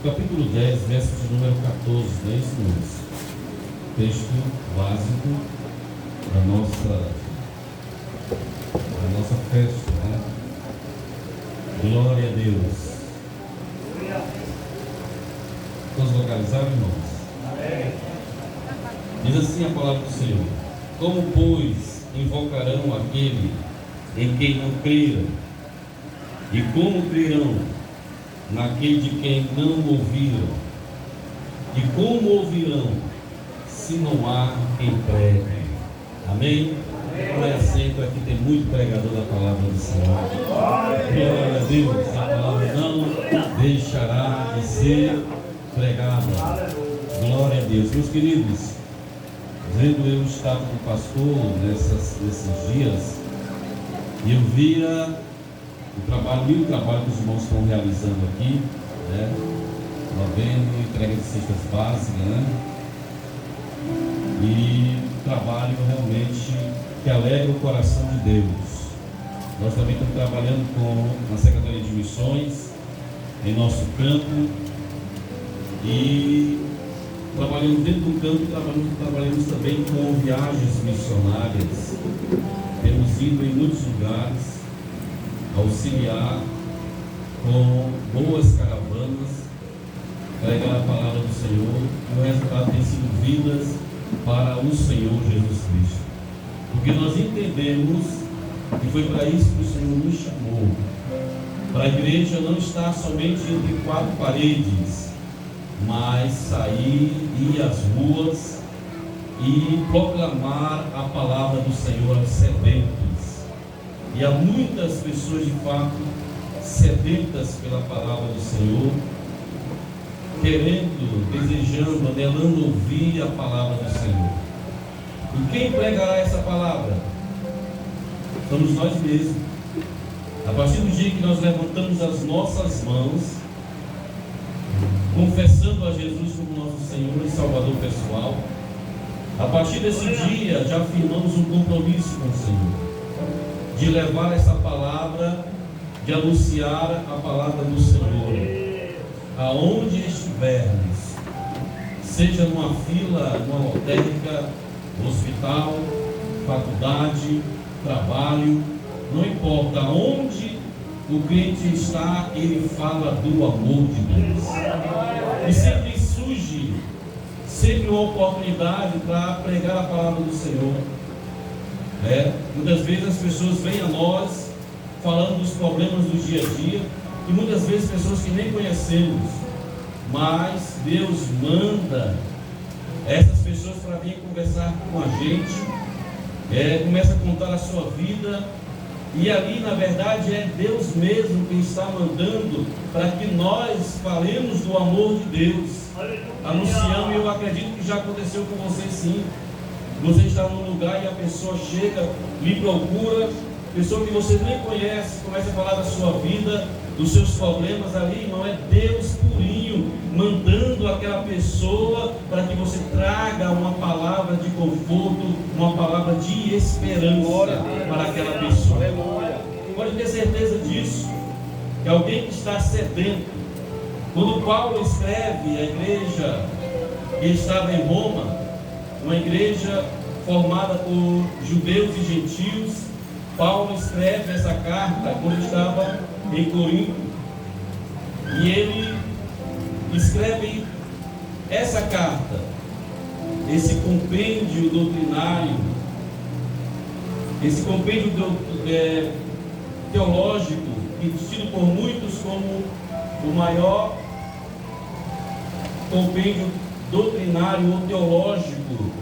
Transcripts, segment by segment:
capítulo 10, verso de número 14, não é isso mesmo? Texto básico da nossa festa, né? Glória a Deus. Todos localizaram, irmãos? Diz assim a palavra do Senhor: como, pois, invocarão aquele em quem não creram? E como crerão naquele de quem não ouviram? E como ouvirão se não há quem pregue? Amém? Olha, assento, aqui tem muito pregador da palavra do Senhor. Glória a Deus, a palavra não deixará de ser pregada. Glória a Deus. Meus queridos, vendo eu o estado do pastor nesses dias, e eu via o trabalho que os irmãos estão realizando aqui, né? Vendo entrega de cestas básicas, né? E trabalho realmente que alegra o coração de Deus. Nós também estamos trabalhando com a Secretaria de Missões em nosso campo, e trabalhamos dentro do campo e trabalhamos também com viagens missionárias. Temos ido em muitos lugares auxiliar com boas caravanas, pregar a palavra do Senhor, e o resultado tem sido vidas para o Senhor Jesus Cristo. Porque nós entendemos que foi para isso que o Senhor nos chamou, para a igreja não estar somente entre quatro paredes, mas sair, ir às ruas e proclamar a palavra do Senhor aos sedentos. E há muitas pessoas de fato sedentas pela palavra do Senhor, querendo, desejando, anelando ouvir a palavra do Senhor. E quem pregará essa palavra? Somos nós mesmos. A partir do dia que nós levantamos as nossas mãos, confessando a Jesus como nosso Senhor e Salvador pessoal, a partir desse dia já firmamos um compromisso com o Senhor, de levar essa palavra, de anunciar a palavra do Senhor aonde estivermos, seja numa fila, numa lotérica, hospital, faculdade, trabalho, não importa onde o crente está, ele fala do amor de Deus. E sempre surge uma oportunidade para pregar a palavra do Senhor. Muitas vezes as pessoas vêm a nós falando dos problemas do dia a dia, e muitas vezes pessoas que nem conhecemos, mas Deus manda essas pessoas para vir conversar com a gente, começa a contar a sua vida, e ali na verdade é Deus mesmo quem está mandando para que nós falemos do amor de Deus, anunciando. E eu acredito que já aconteceu com você sim. Você está num lugar e a pessoa chega, lhe procura, pessoa que você nem conhece, começa a falar da sua vida, dos seus problemas. Ali, irmão, é Deus purinho mandando aquela pessoa para que você traga uma palavra de conforto, uma palavra de esperança para aquela pessoa. Pode ter certeza disso, que alguém que está sedento. Quando Paulo escreve a igreja que estava em Roma, uma igreja formada por judeus e gentios, Paulo escreve essa carta quando estava em Corinto, e ele escreve essa carta, esse compêndio doutrinário, esse compêndio teológico, tido por muitos como o maior compêndio doutrinário ou teológico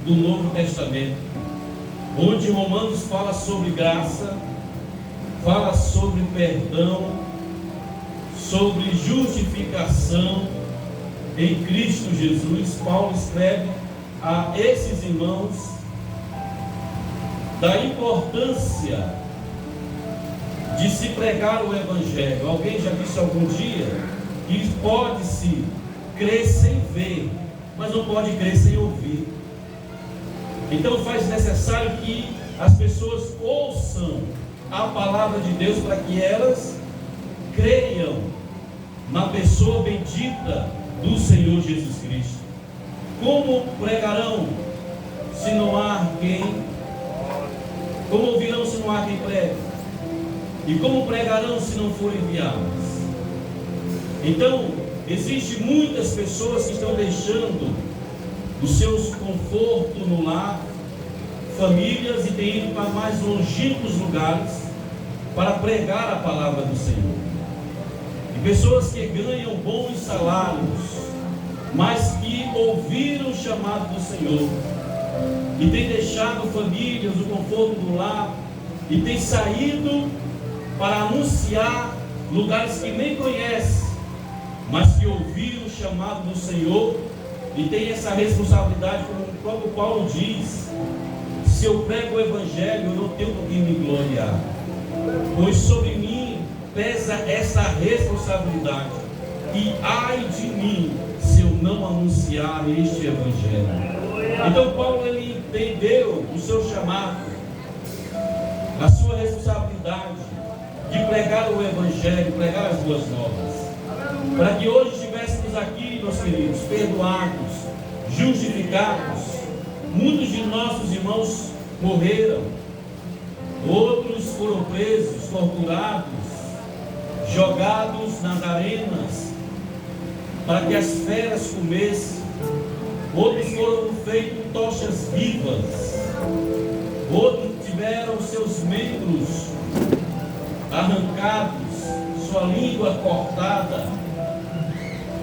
do Novo Testamento, onde Romanos fala sobre graça, fala sobre perdão, sobre justificação em Cristo Jesus. Paulo escreve a esses irmãos da importância de se pregar o Evangelho. Alguém já disse algum dia que pode-se crer sem ver, mas não pode crer sem ouvir. Então faz necessário que as pessoas ouçam a palavra de Deus para que elas creiam na pessoa bendita do Senhor Jesus Cristo. Como pregarão se não há quem? Como ouvirão se não há quem pregue? E como pregarão se não forem enviados? Então, existem muitas pessoas que estão deixando os seus confortos no lar, famílias, e têm ido para mais longínquos lugares para pregar a palavra do Senhor. E pessoas que ganham bons salários, mas que ouviram o chamado do Senhor e têm deixado famílias, o conforto do lar, e têm saído para anunciar lugares que nem conhecem, mas que ouviram o chamado do Senhor e têm essa responsabilidade, como o próprio Paulo diz: se eu prego o Evangelho, eu não tenho com quem me gloriar, pois sobre mim pesa essa responsabilidade, e ai de mim se eu não anunciar este Evangelho. Então Paulo, ele entendeu o seu chamado, a sua responsabilidade de pregar o Evangelho, pregar as boas novas, para que hoje estivéssemos aqui, meus queridos, perdoados, justificados. Muitos de nossos irmãos morreram, outros foram presos, torturados, jogados nas arenas para que as feras comessem, outros foram feitos tochas vivas, outros tiveram seus membros arrancados, sua língua cortada,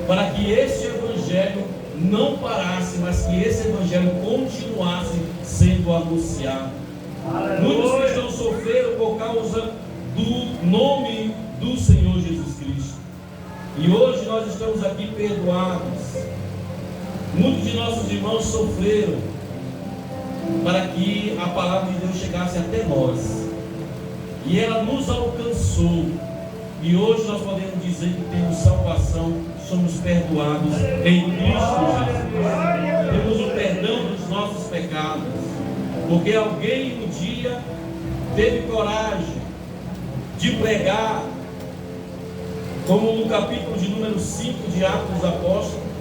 para que este Evangelho não parasse, mas que esse Evangelho continuasse sendo anunciado. Muitos cristãos sofreram por causa do nome do Senhor Jesus Cristo, e hoje nós estamos aqui perdoados. Muitos de nossos irmãos sofreram para que a palavra de Deus chegasse até nós, e ela nos alcançou, e hoje nós podemos dizer que temos salvação, somos perdoados em Cristo Jesus. Temos o perdão dos nossos pecados, porque alguém um dia teve coragem de pregar, como no capítulo de número 5 de Atos dos Apóstolos,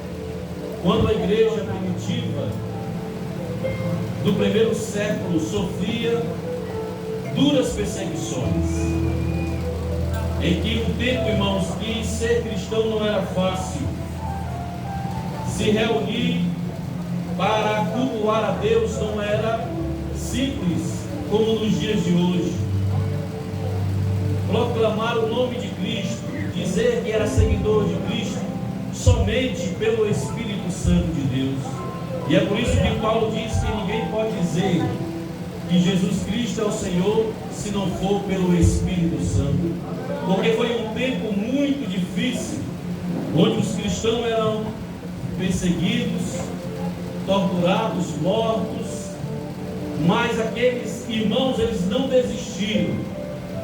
quando a igreja primitiva do primeiro século sofria duras perseguições, em que um tempo, irmãos, que ser cristão não era fácil, se reunir para cultuar a Deus não era simples como nos dias de hoje. Proclamar o nome de Cristo, dizer que era seguidor de Cristo, somente pelo Espírito Santo de Deus. E é por isso que Paulo diz que ninguém pode dizer que Jesus Cristo é o Senhor se não for pelo Espírito Santo, porque foi um tempo muito difícil, onde os cristãos eram perseguidos, torturados, mortos, mas aqueles irmãos, eles não desistiram,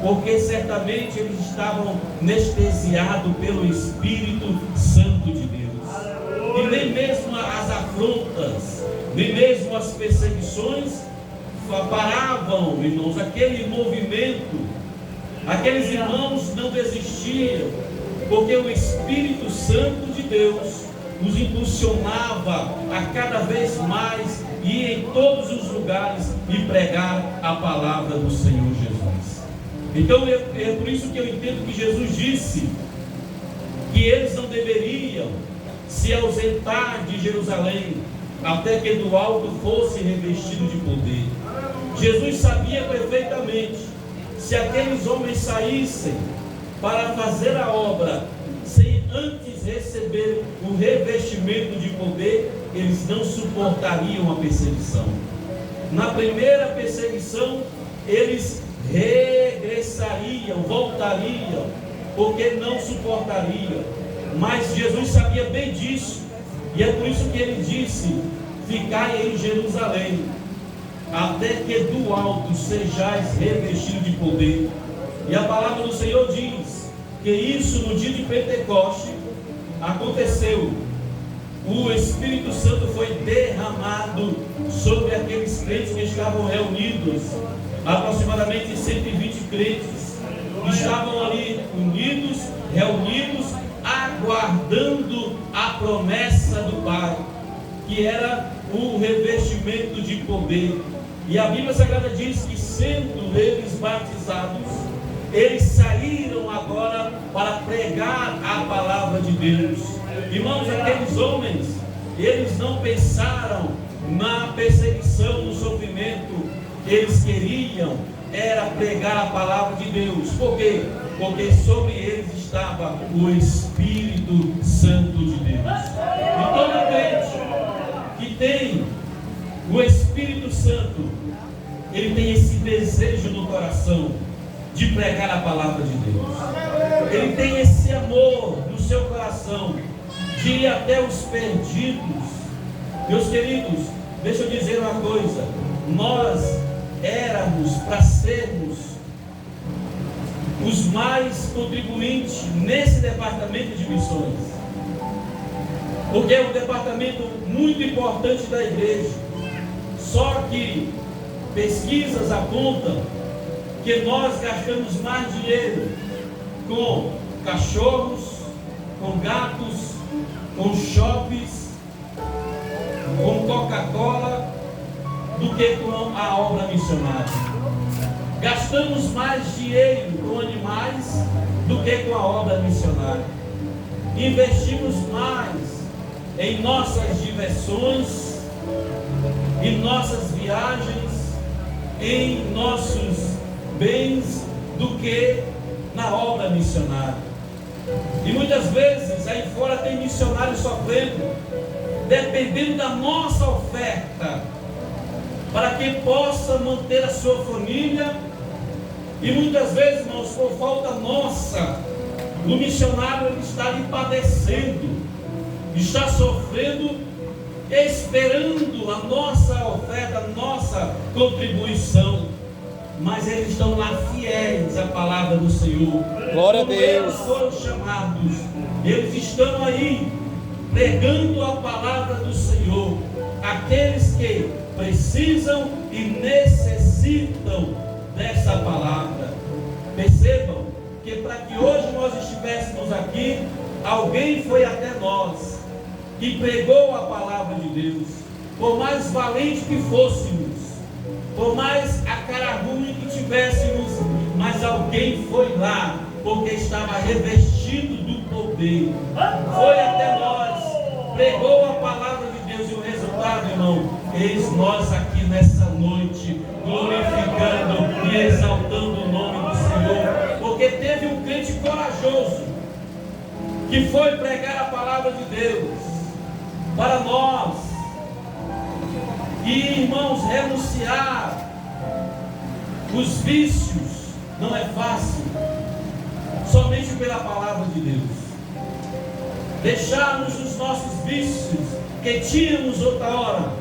porque certamente eles estavam anestesiados pelo Espírito Santo de Deus. E nem mesmo as afrontas, nem mesmo as perseguições paravam, irmãos, aquele movimento. Aqueles irmãos não desistiam, porque o Espírito Santo de Deus os impulsionava a cada vez mais ir em todos os lugares e pregar a palavra do Senhor Jesus. Então é por isso que eu entendo que Jesus disse que eles não deveriam se ausentar de Jerusalém até que do alto fosse revestido de poder. Jesus sabia perfeitamente, se aqueles homens saíssem para fazer a obra sem antes receber o revestimento de poder, eles não suportariam a perseguição. Na primeira perseguição, eles regressariam, voltariam, porque não suportariam. Mas Jesus sabia bem disso, e é por isso que ele disse: ficai em Jerusalém, até que do alto sejais revestidos de poder. E a palavra do Senhor diz que isso no dia de Pentecoste aconteceu. O Espírito Santo foi derramado sobre aqueles crentes que estavam reunidos, aproximadamente 120 crentes, que estavam ali unidos, reunidos, aguardando aguardando a promessa do Pai, que era o revestimento de poder. E a Bíblia Sagrada diz que, sendo eles batizados, eles saíram agora para pregar a palavra de Deus. Irmãos, aqueles homens, eles não pensaram na perseguição, no sofrimento. Eles queriam era pregar a palavra de Deus. Por quê? Porque sobre eles estava o Espírito Santo de Deus. E todo crente que tem o Espírito Santo, ele tem esse desejo no coração de pregar a palavra de Deus. Ele tem esse amor no seu coração de ir até os perdidos. Meus queridos, deixa eu dizer uma coisa: nós éramos para sermos os mais contribuintes nesse departamento de missões, porque é um departamento muito importante da igreja. Só que pesquisas apontam que nós gastamos mais dinheiro com cachorros, com gatos, com shoppings, com Coca-Cola, do que com a obra missionária. Gastamos mais dinheiro com animais do que com a obra missionária. Investimos mais em nossas diversões, em nossas viagens, em nossos bens, do que na obra missionária. E muitas vezes aí fora tem missionários sofrendo, dependendo da nossa oferta, para que possa manter a sua família. E muitas vezes, irmãos, por falta nossa, o missionário ele está ali padecendo, está sofrendo, esperando a nossa oferta, a nossa contribuição. Mas eles estão lá fiéis à palavra do Senhor. Glória a Como Deus. eles foram chamados, eles estão aí pregando a palavra do Senhor. Aqueles que precisam e necessitam dessa palavra. Percebam que para que hoje nós estivéssemos aqui, alguém foi até nós e pregou a palavra de Deus. Por mais valente que fôssemos, por mais a cara ruim que tivéssemos, mas alguém foi lá, porque estava revestido do poder. Foi até nós, pregou a palavra de Deus, e o resultado, irmão, eis nós aqui nessa noite, glorificando e exaltando o nome do Senhor, porque teve um crente corajoso, que foi pregar a palavra de Deus para nós. E, irmãos, renunciar os vícios não é fácil, somente pela palavra de Deus. Deixarmos os nossos vícios que tínhamos outra hora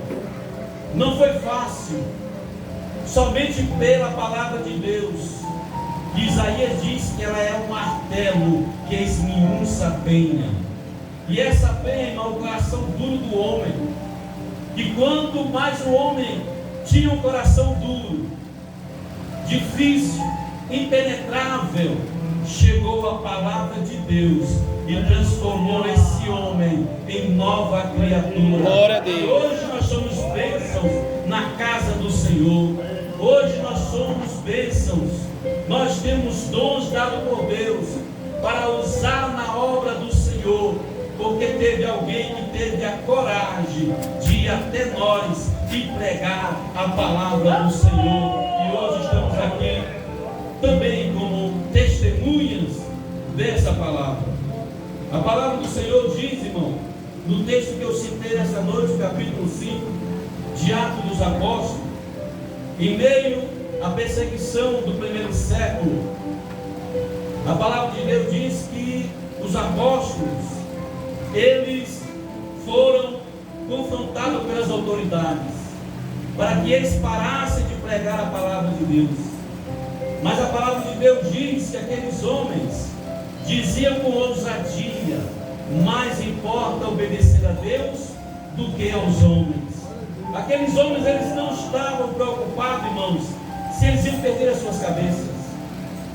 não foi fácil, somente pela palavra de Deus. Isaías diz que ela é um martelo que esmiuça a penha. E essa penha, irmão, é o coração duro do homem. E quanto mais o homem tinha um coração duro, difícil, impenetrável, chegou a palavra de Deus e transformou esse homem em nova criatura. Glória a Deus. E hoje nós somos bênçãos na casa do Senhor. Hoje nós somos bênçãos. Nós temos dons dados por Deus para usar na obra do Senhor, porque teve alguém que teve a coragem de ir até nós e pregar a palavra do Senhor. E hoje estamos aqui também como testemunhas dessa palavra. A palavra do Senhor diz, irmão, no texto que eu citei nessa noite, capítulo 5 de Atos dos Apóstolos, em meio à perseguição do primeiro século, a palavra de Deus diz que os apóstolos, eles foram confrontados pelas autoridades para que eles parassem de pregar a palavra de Deus. Mas a palavra de Deus diz que aqueles homens diziam com ousadia: mais importa obedecer a Deus do que aos homens. Aqueles homens, eles não estavam preocupados, irmãos, se eles iam perder as suas cabeças,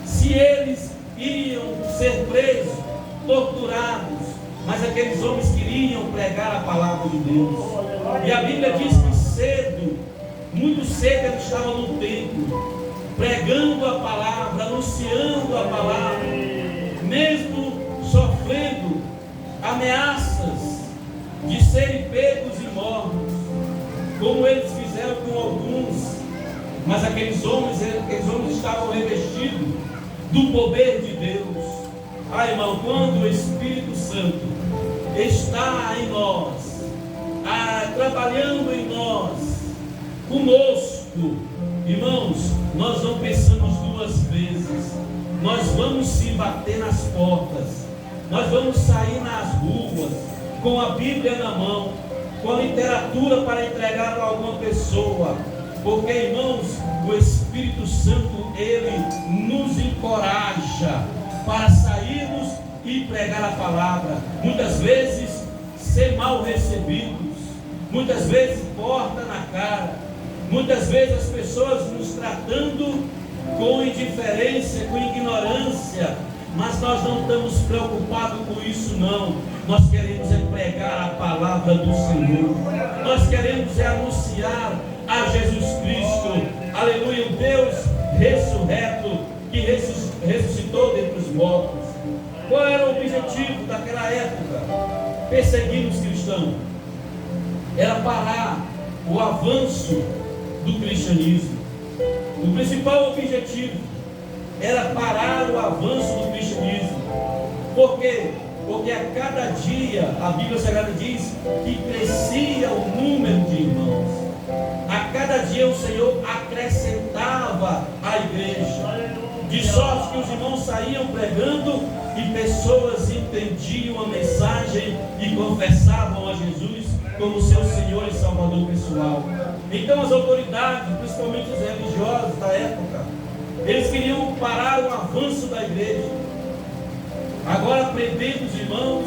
se eles iam ser presos, torturados, mas aqueles homens queriam pregar a palavra de Deus. E a Bíblia diz que cedo, muito cedo, eles estavam no templo, pregando a palavra, anunciando a palavra, mesmo sofrendo ameaças de serem pegos e mortos, como eles fizeram com alguns. Mas aqueles homens estavam revestidos do poder de Deus. Irmão, quando o Espírito Santo está em nós, trabalhando em nós, conosco, irmãos, nós não pensamos duas vezes. Nós vamos se bater nas portas, nós vamos sair nas ruas com a Bíblia na mão, com a literatura para entregar a alguma pessoa, porque, irmãos, o Espírito Santo, ele nos encoraja para sairmos e pregar a palavra. Muitas vezes ser mal recebidos, muitas vezes porta na cara, muitas vezes as pessoas nos tratando com indiferença, com ignorância, mas nós não estamos preocupados com isso não. Nós queremos é pregar a palavra do Senhor, nós queremos é anunciar a Jesus Cristo, aleluia, o Deus ressurreto, que ressuscitou dentre os mortos. Qual era o objetivo daquela época? Perseguir os cristãos, era parar o avanço do cristianismo. O principal objetivo era parar o avanço do cristianismo. Por quê? Porque a cada dia, a Bíblia Sagrada diz que crescia o número de irmãos. A cada dia o Senhor acrescentava a igreja, de sorte que os irmãos saíam pregando e pessoas entendiam a mensagem e confessavam a Jesus como seu Senhor e Salvador pessoal. Então as autoridades, principalmente os religiosos da época, eles queriam parar o avanço da igreja, agora prendendo os irmãos,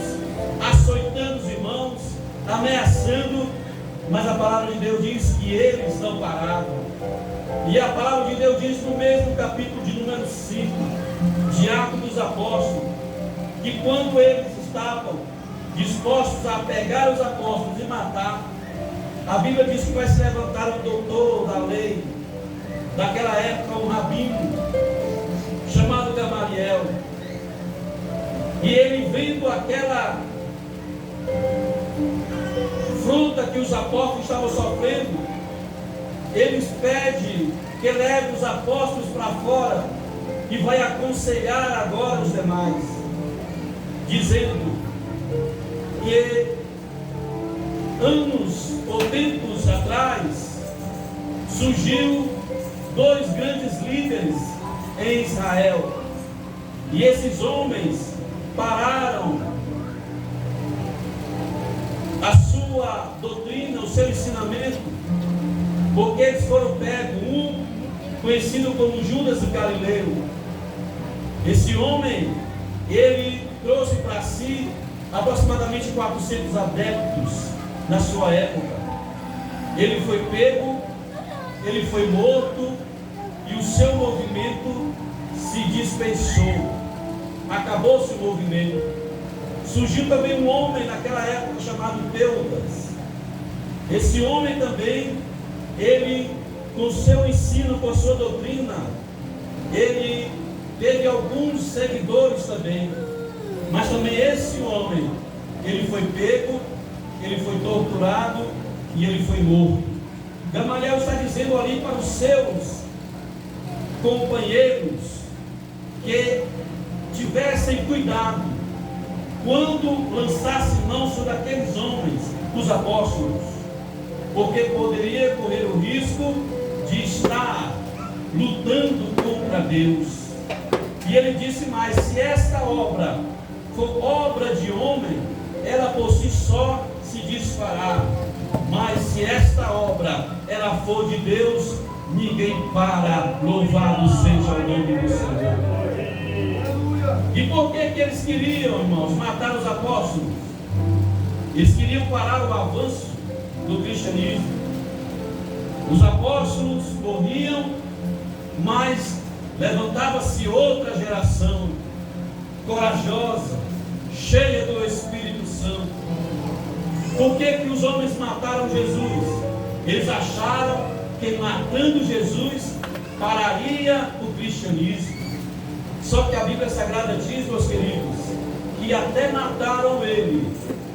açoitando os irmãos, ameaçando. Mas a palavra de Deus diz que eles não paravam. E a palavra de Deus diz no mesmo capítulo de número 5 de Atos dos Apóstolos, que quando eles estavam dispostos a pegar os apóstolos e matar, a Bíblia diz que vai se levantar um doutor da lei daquela época, um rabino chamado Gamaliel, e ele, vendo aquela afronta que os apóstolos estavam sofrendo, eles pedem que leve os apóstolos para fora e vai aconselhar agora os demais, dizendo que anos ou tempos atrás surgiu dois grandes líderes em Israel, e esses homens pararam a sua doutrina, o seu ensinamento, porque eles foram pegos, um conhecido como Judas o Galileu. Esse homem, ele trouxe para si aproximadamente 400 adeptos na sua época. Ele foi pego, ele foi morto, e o seu movimento se dispensou, acabou-se o movimento. Surgiu também um homem naquela época chamado Teudas. Esse homem também, ele, com seu ensino, com sua doutrina, ele teve alguns seguidores também. Mas também esse homem, ele foi pego, ele foi torturado e ele foi morto. Gamaliel está dizendo ali para os seus companheiros que tivessem cuidado quando lançasse mão sobre aqueles homens, os apóstolos, porque poderia correr o risco de estar lutando contra Deus. E ele disse mais: se esta obra for obra de homem, ela por si só se desfará, mas se esta obra ela for de Deus, ninguém para. Louvado seja o nome do Senhor. E por que eles queriam, irmãos, matar os apóstolos? Eles queriam parar o avanço do cristianismo. Os apóstolos morriam, mas levantava-se outra geração corajosa, cheia do Espírito Santo. Por que que os homens mataram Jesus? Eles acharam que matando Jesus pararia o cristianismo. Só que a Bíblia Sagrada diz, meus queridos, que até mataram ele,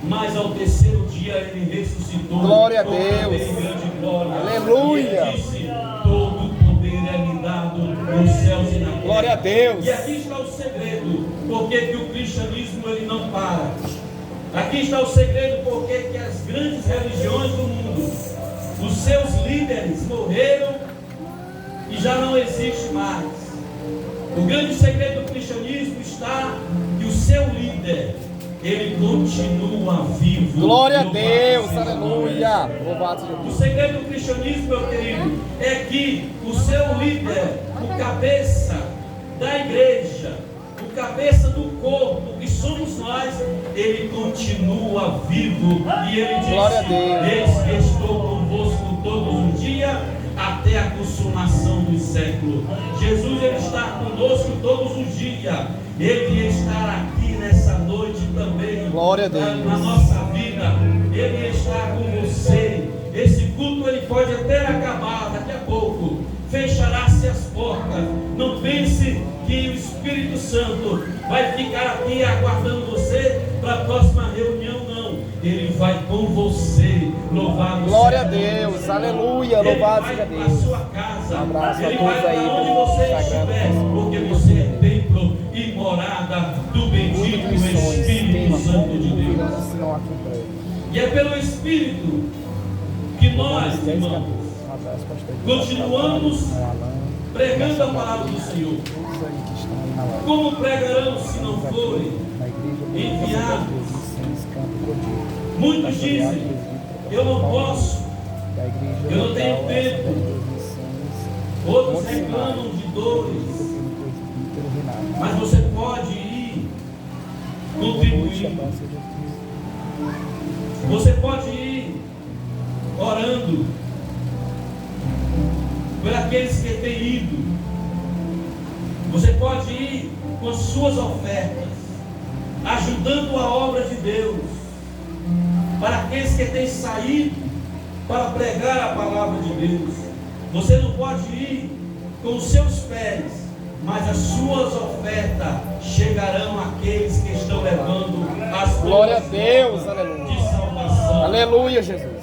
mas ao terceiro dia ele ressuscitou. Glória a Deus. Grande glória. Aleluia. E ele disse: todo o poder é me dado nos céus e na terra. Glória a Deus. E aqui está o segredo, porque que o cristianismo ele não para. Aqui está o segredo, porque que as grandes religiões do mundo, os seus líderes morreram e já não existe mais. O grande segredo do cristianismo está que o seu líder, ele continua vivo. Glória a Deus, aleluia. Louvado seja O Deus. segredo do cristianismo, meu querido, é que o seu líder, o cabeça da igreja, o cabeça do corpo, que somos nós, ele continua vivo. E ele diz: Glória a Deus. eis que estou convosco todos os dias, até a consumação dos séculos. Jesus, ele está conosco todos os dias. Ele está aqui nessa noite também. Glória a Deus. Na nossa vida, ele está com você. Esse culto ele pode até acabar daqui a pouco. Fechará-se as portas. Não pense que o Espírito Santo vai ficar aqui aguardando você para a próxima reunião, não. Ele vai com você. Louvado Glória a seja Deus, Deus. aleluia, louvado seja Ele vai Deus. para a sua casa. Um abraço a Ele todos vai para aí onde pelo você Instagram. estiver, porque você é templo e morada do bendito Espírito Santo de Deus. E é pelo Espírito que nós, irmãos, continuamos pregando a palavra do Senhor. Como pregarão se não forem enviados? Muitos dizem: eu não posso, eu não tenho tempo. Outros reclamam de dores. Mas você pode ir contribuindo. Você pode ir orando por aqueles que têm ido. Você pode ir com suas ofertas, ajudando a obra de Deus, para aqueles que têm saído para pregar a palavra de Deus. Você não pode ir com os seus pés, mas as suas ofertas chegarão àqueles que estão levando as Glória a boas Deus, novas aleluia. de salvação. Aleluia, Jesus.